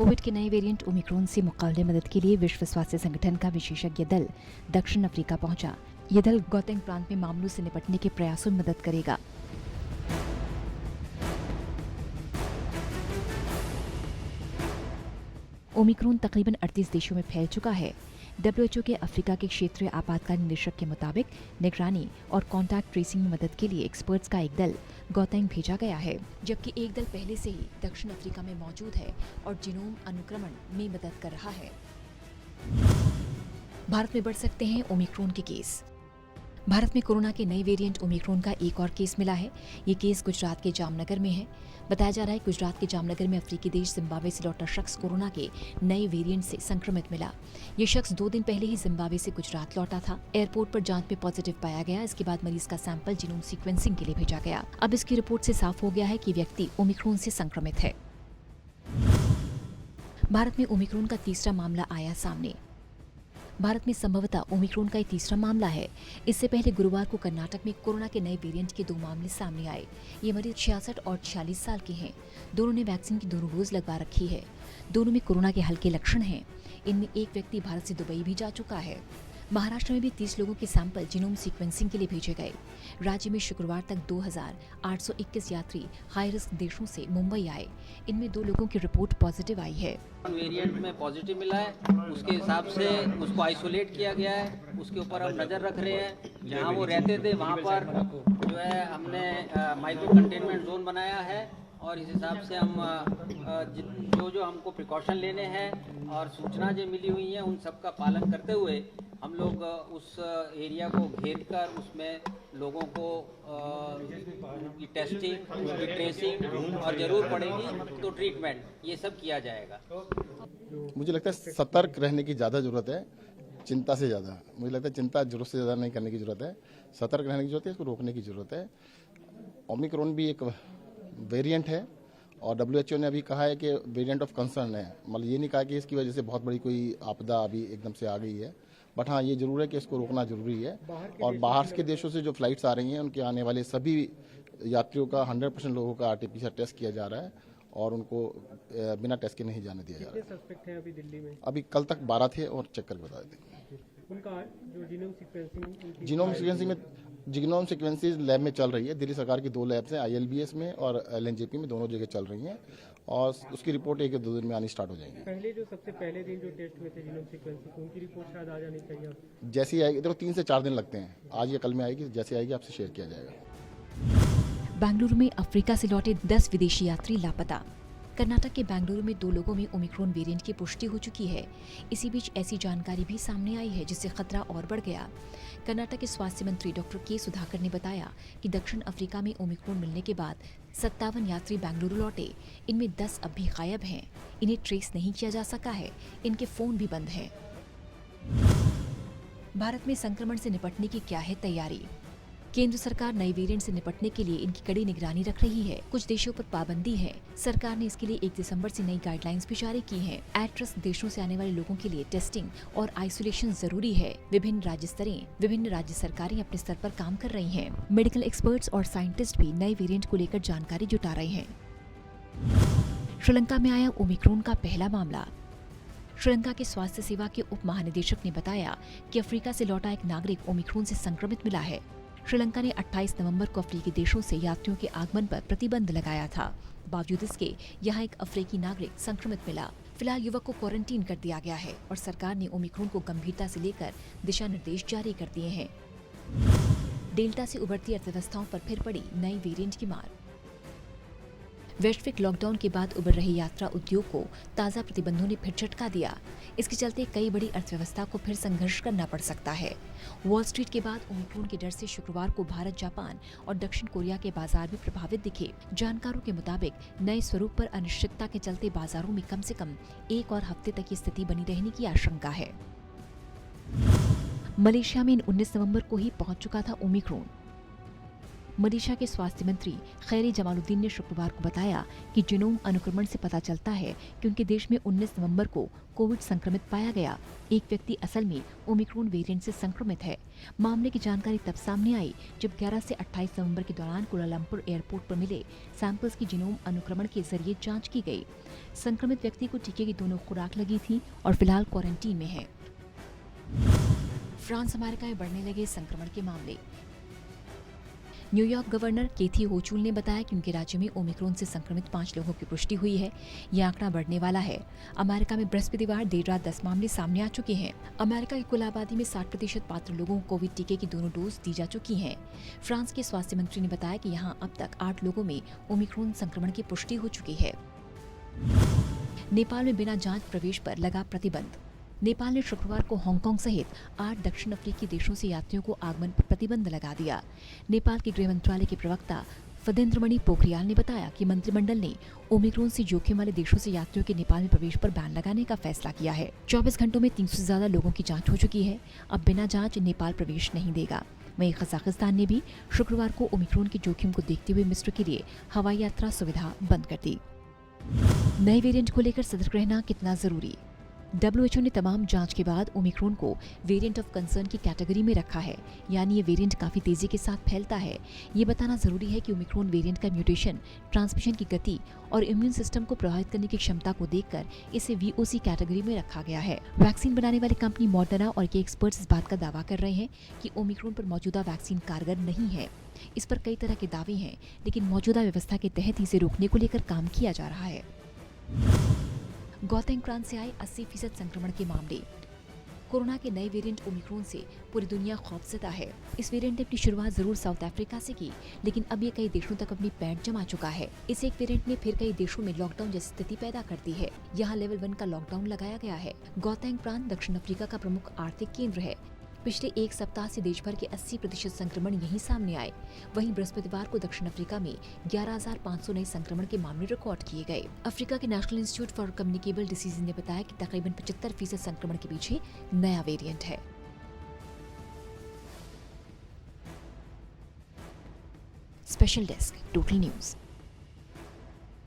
Covid के नए variant Omicron से मुकाबले मदद के लिए विश्व स्वास्थ्य संगठन का विशेषज्ञ दल दक्षिण अफ्रीका पहुंचा। ये दल गौतेंग प्रांत में मामलों से निपटने के प्रयासों में मदद करेगा। ओमिक्रॉन तकरीबन 38 देशों में फैल चुका है। WHO के अफ्रीका के क्षेत्रीय आपातकालीन निदेशक के मुताबिक निगरानी और कॉन्टैक्ट ट्रेसिंग में मदद के लिए एक्सपर्ट्स का एक दल गौतेंग भेजा गया है, जबकि एक दल पहले से ही दक्षिण अफ्रीका में मौजूद है और जीनोम अनुक्रमण में मदद कर रहा है। भारत में बढ़ सकते हैं ओमिक्रॉन के केस। भारत में कोरोना के नए वेरिएंट ओमिक्रॉन का एक और केस मिला है। ये केस गुजरात के जामनगर में है। बताया जा रहा है गुजरात के जामनगर में अफ्रीकी देश जिम्बाब्वे से लौटा शख्स कोरोना के नए वेरिएंट से संक्रमित मिला। ये शख्स 2 दिन पहले ही जिम्बाब्वे से गुजरात लौटा था। एयरपोर्ट पर जांच में पॉजिटिव पाया गया। इसके बाद मरीज का सैंपल जीनोम सीक्वेंसिंग के लिए भेजा गया। अब इसकी रिपोर्ट से साफ हो गया है कि व्यक्ति ओमिक्रॉन से संक्रमित है। भारत में ओमिक्रॉन का तीसरा मामला आया सामने। भारत में संभवतः ओमिक्रॉन का ये तीसरा मामला है। इससे पहले गुरुवार को कर्नाटक में कोरोना के नए वेरिएंट के 2 मामले सामने आए। ये मरीज 66 और 46 साल के हैं। दोनों ने वैक्सीन की 2 डोज लगवा रखी है। दोनों में कोरोना के हल्के लक्षण हैं। इनमें एक व्यक्ति भारत से दुबई भी जा चुका है। महाराष्ट्र में भी 30 लोगों के सैंपल जीनोम सीक्वेंसिंग के लिए भेजे गए। राज्य में शुक्रवार तक 2821 यात्री हाई रिस्क देशों से मुंबई आए। इनमें 2 लोगों की रिपोर्ट पॉजिटिव आई है। वेरिएंट में पॉजिटिव मिला है, उसके हिसाब से उसको आइसोलेट किया गया है। उसके ऊपर हम नज़र रख रहे हैं। जहां वो रहते थे वहां पर जो है हमने माइक्रो कंटेनमेंट जोन बनाया है और इस हिसाब से हम जो हमको प्रिकॉशन लेने हैं और सूचना जो मिली हुई है उन सब का पालन करते हुए हम लोग उस एरिया को घेर कर उसमें लोगों को की टेस्टिंग, उसकी ट्रेसिंग और ज़रूर पड़ेगी तो ट्रीटमेंट, ये सब किया जाएगा। मुझे लगता है सतर्क रहने की ज़्यादा ज़रूरत है, चिंता से ज़्यादा। मुझे लगता है चिंता जरूरत से ज़्यादा नहीं करने की ज़रूरत है, सतर्क रहने की ज़रूरत है, इसको रोकने की ज़रूरत है। ओमिक्रॉन भी एक वेरिएंट है और WHO ने अभी कहा है कि वेरिएंट ऑफ कंसर्न है। मतलब ये नहीं कहा कि इसकी वजह से बहुत बड़ी कोई आपदा अभी एकदम से आ गई है, बट हाँ ये जरूर है कि इसको रोकना जरूरी है। और बाहर के देशों से जो फ्लाइट्स आ रही हैं उनके आने वाले सभी यात्रियों का 100% लोगों का RT-PCR टेस्ट किया जा रहा है और उनको बिना टेस्ट के नहीं जाने दिया जा रहा है। सस्पेक्ट हैं अभी दिल्ली में? अभी कल तक 12 थे और चेक करके बता देते। उनका जो जीनोम सीक्वेंसिंग लैब में चल रही है। दिल्ली सरकार की 2 लैब्स हैं, ILBS में और LNJP में, दोनों जगह चल रही हैं और उसकी रिपोर्ट 1 या 2 दिन में आनी स्टार्ट हो जाएंगी। पहले जो सबसे पहले दिन जो टेस्ट हुए थे जीनोम सीक्वेंसिंग, उनकी रिपोर्ट शायद आ जानी चाहिए। जैसे ही आएगी, देखो 3 से 4 दिन लगते हैं, आज या कल में आएगी। जैसे आएगी आपसे शेयर किया जाएगा। बेंगलुरु में अफ्रीका से लौटे 10 विदेशी यात्री लापता। कर्नाटक के बेंगलुरु में 2 लोगों में ओमिक्रॉन वेरिएंट की पुष्टि हो चुकी है। इसी बीच ऐसी जानकारी भी सामने आई है जिससे खतरा और बढ़ गया। कर्नाटक के स्वास्थ्य मंत्री डॉक्टर के सुधाकर ने बताया कि दक्षिण अफ्रीका में ओमिक्रॉन मिलने के बाद 57 यात्री बेंगलुरु लौटे। इनमें 10 अब भी गायब हैं। इन्हें ट्रेस नहीं किया जा सका है। इनके फोन भी बंद हैं। भारत में संक्रमण से निपटने की क्या है तैयारी? केंद्र सरकार नए वेरिएंट से निपटने के लिए इनकी कड़ी निगरानी रख रही है। कुछ देशों पर पाबंदी है। सरकार ने इसके लिए 1 दिसंबर से नई गाइडलाइंस भी जारी की हैं। एट रिस्क देशों से आने वाले लोगों के लिए टेस्टिंग और आइसोलेशन जरूरी है। विभिन्न राज्य सरकारें अपने स्तर पर काम कर रही हैं। मेडिकल एक्सपर्ट्स और साइंटिस्ट भी नए वेरिएंट को लेकर जानकारी जुटा रहे हैं। श्रीलंका में आया ओमिक्रॉन का पहला मामला। श्रीलंका के स्वास्थ्य सेवा के उप महानिदेशक ने बताया कि अफ्रीका से लौटा एक नागरिक ओमिक्रॉन से संक्रमित मिला है। श्रीलंका ने 28 नवंबर को अफ्रीकी देशों से यात्रियों के आगमन पर प्रतिबंध लगाया था। बावजूद इसके यहाँ एक अफ्रीकी नागरिक संक्रमित मिला। फिलहाल युवक को क्वारंटीन कर दिया गया है और सरकार ने ओमिक्रॉन को गंभीरता से लेकर दिशा निर्देश जारी कर दिए हैं। डेल्टा से उभरती अर्थव्यवस्थाओं पर फिर पड़ी नई वेरिएंट की मार। वैश्विक लॉकडाउन के बाद उभर रही यात्रा उद्योग को ताज़ा प्रतिबंधों ने फिर झटका दिया। इसके चलते कई बड़ी अर्थव्यवस्था को फिर संघर्ष करना पड़ सकता है। वॉल स्ट्रीट के बाद ओमिक्रॉन के डर से शुक्रवार को भारत, जापान और दक्षिण कोरिया के बाजार भी प्रभावित दिखे। जानकारों के मुताबिक नए स्वरूप पर अनिश्चितता के चलते बाजारों में कम से कम 1 और हफ्ते तक ये स्थिति बनी रहने की आशंका है। मलेशिया में 19 नवंबर को ही पहुंच चुका था ओमिक्रॉन। मलेशिया के स्वास्थ्य मंत्री खैरी जमालुद्दीन ने शुक्रवार को बताया कि जीनोम अनुक्रमण से पता चलता है कि उनके देश में 19 नवंबर को कोविड संक्रमित पाया गया। एक व्यक्ति असल में ओमिक्रॉन वेरिएंट से संक्रमित है। मामले की जानकारी तब सामने आई जब 11 से 28 नवंबर के दौरान कुआलालंपुर एयरपोर्ट पर मिले सैंपल्स की जीनोम अनुक्रमण के जरिए जांच की गई। संक्रमित व्यक्ति को टीके की दोनों खुराक लगी थी और फिलहाल क्वारंटीन में है। फ्रांस अमेरिका में बढ़ने लगे संक्रमण के मामले। न्यूयॉर्क गवर्नर केथी होचुल ने बताया कि उनके राज्य में ओमिक्रॉन से संक्रमित 5 लोगों की पुष्टि हुई है। यह आंकड़ा बढ़ने वाला है। अमेरिका में बृहस्पतिवार देर रात 10 मामले सामने आ चुके हैं। अमेरिका की कुल आबादी में 60% पात्र लोगों को कोविड टीके की दोनों डोज दी जा चुकी हैं। फ्रांस के स्वास्थ्य मंत्री ने बताया कि यहाँ अब तक 8 लोगों में ओमिक्रॉन संक्रमण की पुष्टि हो चुकी है। नेपाल में बिना जांच प्रवेश पर लगा प्रतिबंध। नेपाल ने शुक्रवार को हांगकांग सहित 8 दक्षिण अफ्रीकी देशों से यात्रियों को आगमन पर प्रतिबंध लगा दिया। नेपाल के गृह मंत्रालय के प्रवक्ता फदेन्द्रमणि पोखरियाल ने बताया कि मंत्रिमंडल ने ओमिक्रॉन से जोखिम वाले देशों से यात्रियों के नेपाल में प्रवेश पर बैन लगाने का फैसला किया है। 24 घंटों में 300 से ज्यादा लोगों की जांच हो चुकी है। अब बिना जांच नेपाल प्रवेश नहीं देगा। वहीं कजाकिस्तान ने भी शुक्रवार को ओमिक्रॉन के जोखिम को देखते हुए मिस्र के लिए हवाई यात्रा सुविधा बंद कर दी। नए वेरिएंट को लेकर सतर्क रहना कितना जरूरी। WHO ने तमाम जांच के बाद ओमिक्रॉन को वेरिएंट ऑफ कंसर्न की कैटेगरी में रखा है, यानी ये वेरिएंट काफी तेजी के साथ फैलता है। ये बताना जरूरी है कि ओमिक्रॉन वेरिएंट का म्यूटेशन, ट्रांसमिशन की गति और इम्यून सिस्टम को प्रभावित करने की क्षमता को देखकर इसे VOC कैटेगरी में रखा गया है। वैक्सीन बनाने वाली कंपनी मॉडर्ना और के एक्सपर्ट्स इस बात का दावा कर रहे हैं कि ओमिक्रॉन पर मौजूदा वैक्सीन कारगर नहीं है। इस पर कई तरह के दावे हैं, लेकिन मौजूदा व्यवस्था के तहत इसे रोकने को लेकर काम किया जा रहा है। गौतम क्रांत से आए 80% संक्रमण के मामले। कोरोना के नए वेरिएंट ओमिक्रॉन से पूरी दुनिया खौफजदा है। इस वेरिएंट ने अपनी शुरुआत जरूर साउथ अफ्रीका से की, लेकिन अब ये कई देशों तक अपनी पैठ जमा चुका है। इस एक वेरिएंट ने फिर कई देशों में लॉकडाउन जैसी स्थिति पैदा कर दी है। यहाँ लेवल 1 का लॉकडाउन लगाया गया है। गौतम प्रांत दक्षिण अफ्रीका का प्रमुख आर्थिक केंद्र है। पिछले एक सप्ताह से देश भर के 80% संक्रमण यहीं सामने आए। वहीं बृहस्पतिवार को दक्षिण अफ्रीका में 11,500 नए संक्रमण के मामले रिकॉर्ड किए गए। अफ्रीका के national institute for communicable disease ने बताया कि तकरीबन 75% संक्रमण के पीछे नया वेरिएंट है। Special desk, total news.